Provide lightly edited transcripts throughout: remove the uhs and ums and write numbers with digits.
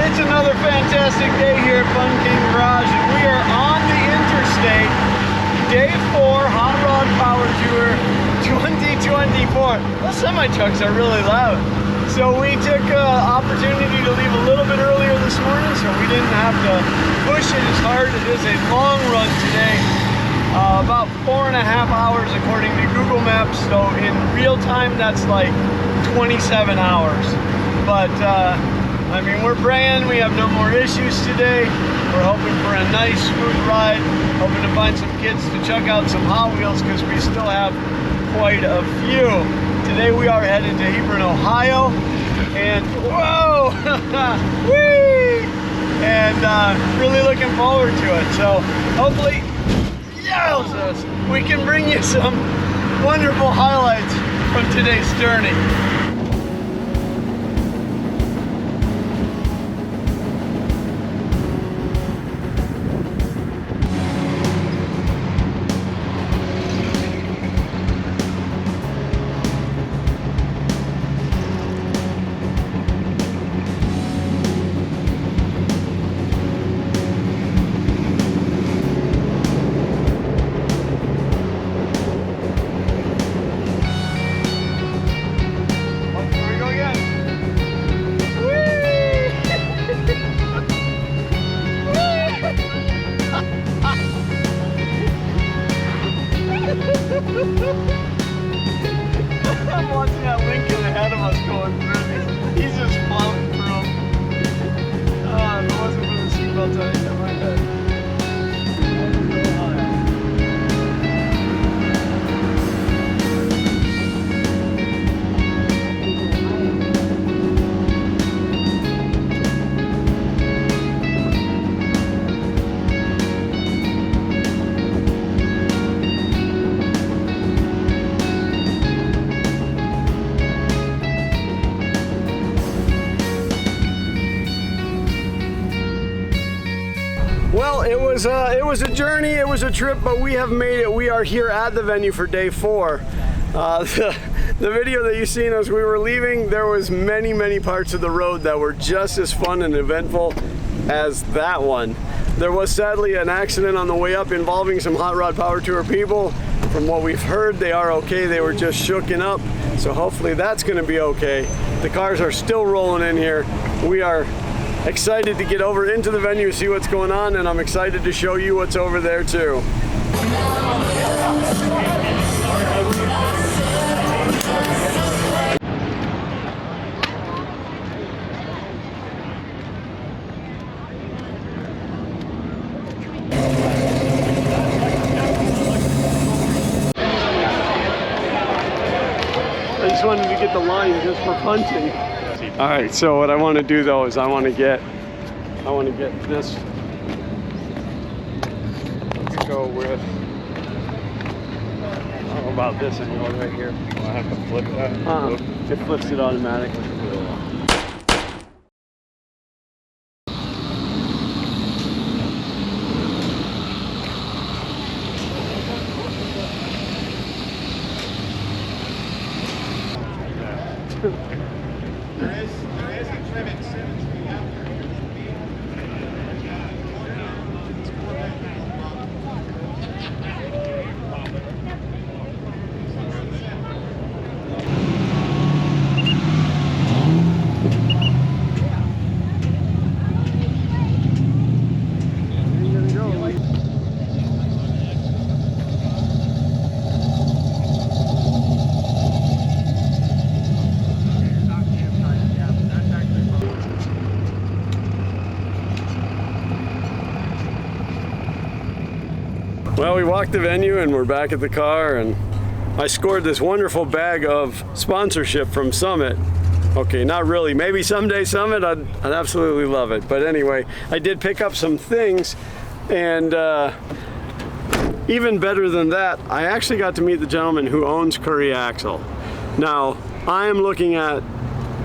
It's another fantastic day here at Fun King Garage, and we are on the interstate. Day 4 Hot Rod Power Tour 2024. Those semi-trucks are really loud. So we took an opportunity to leave a little bit earlier this morning so we didn't have to push it as hard. It is a long run today. About 4.5 hours according to Google Maps. So in real time, that's like 27 hours. But I mean, we're praying we have no more issues today. We're hoping for a nice, smooth ride. Hoping to find some kids to check out some Hot Wheels because we still have quite a few. Today we are headed to Hebron, Ohio. And whoa! Whee! And really looking forward to it. So hopefully, we can bring you some wonderful highlights from today's journey. I'm watching that Lincoln ahead of us going through these. He's just floating through them. If it wasn't for the seatbelt, I'd hit my head. Well, it was a journey, it was a trip, but we have made it. We are here at the venue for day 4. The video that you seen as we were leaving, there was many parts of the road that were just as fun and eventful as that one. There was sadly an accident on the way up involving some Hot Rod Power Tour people. From what we've heard, they are okay. They were just shooken up, so hopefully that's going to be okay. The cars are still rolling in here. We are excited to get over into the venue, see what's going on, and I'm excited to show you what's over there too. I just wanted to get the line just for punching. All right, so what I want to do though is I want to get this. Let's go with, how about this angle right here? Do I have to flip that? It flips it automatically. There is a trim at 7 feet out there. Well, we walked the venue and we're back at the car, and I scored this wonderful bag of sponsorship from Summit. Okay, not really. Maybe someday Summit, I'd absolutely love it. But anyway, I did pick up some things, and even better than that, I actually got to meet the gentleman who owns Curry Axle. Now, I am looking at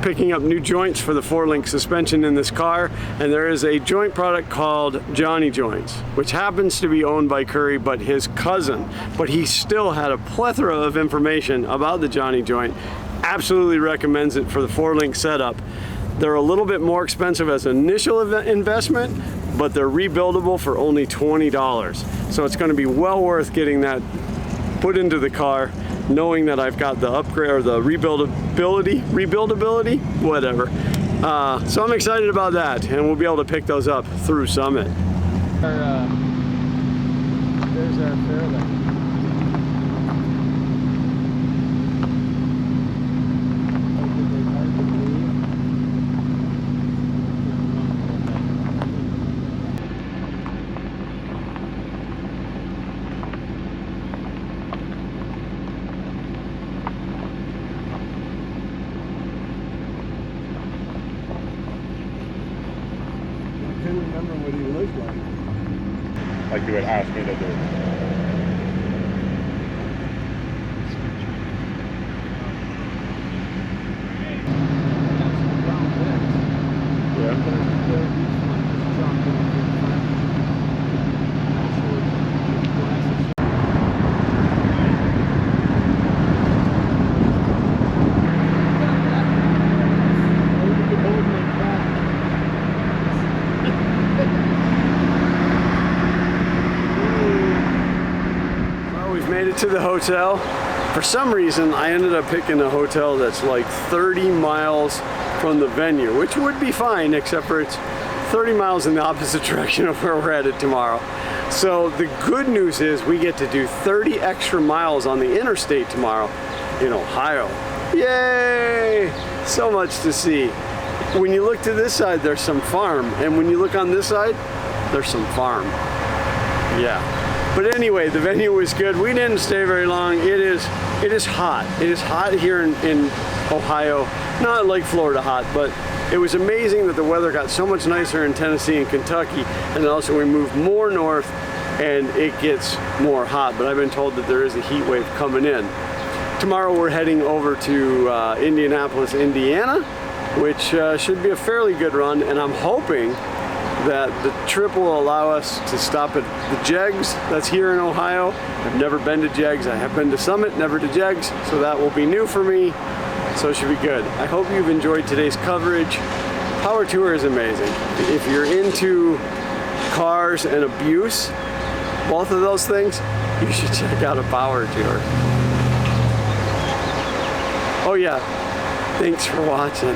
picking up new joints for the 4-link suspension in this car, and there is a joint product called Johnny Joints, which happens to be owned by Curry, but his cousin. But he still had a plethora of information about the Johnny Joint. Absolutely recommends it for the 4-link setup. They're a little bit more expensive as an initial investment, but they're rebuildable for only $20. So it's going to be well worth getting that put into the car, knowing that I've got the upgrade or the rebuildability, whatever. So I'm excited about that, and we'll be able to pick those up through Summit. There's our Fairlane. I couldn't remember what he looked like. Like you would ask me to do. Made it to the hotel. For some reason, I ended up picking a hotel that's like 30 miles from the venue, which would be fine, except for it's 30 miles in the opposite direction of where we're headed tomorrow. So the good news is we get to do 30 extra miles on the interstate tomorrow in Ohio. Yay! So much to see. When you look to this side, there's some farm, and when you look on this side, there's some farm. Yeah. But anyway, the venue was good. We didn't stay very long. It is hot. It is hot here in Ohio. Not like Florida hot, but it was amazing that the weather got so much nicer in Tennessee and Kentucky, and then also we moved more north and it gets more hot. But I've been told that there is a heat wave coming in. Tomorrow we're heading over to Indianapolis, Indiana, which should be a fairly good run, and I'm hoping that the trip will allow us to stop at the Jegs that's here in Ohio. I've never been to Jegs. I have been to Summit, never to Jegs, so that will be new for me, so it should be good. I hope you've enjoyed today's coverage. Power Tour is amazing. If you're into cars and abuse, both of those things, you should check out a Power Tour. Oh yeah, thanks for watching.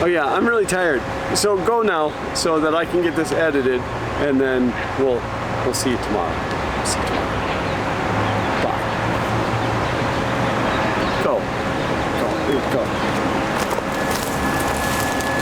Oh yeah, I'm really tired. So go now so that I can get this edited, and then we'll see you tomorrow. See you tomorrow.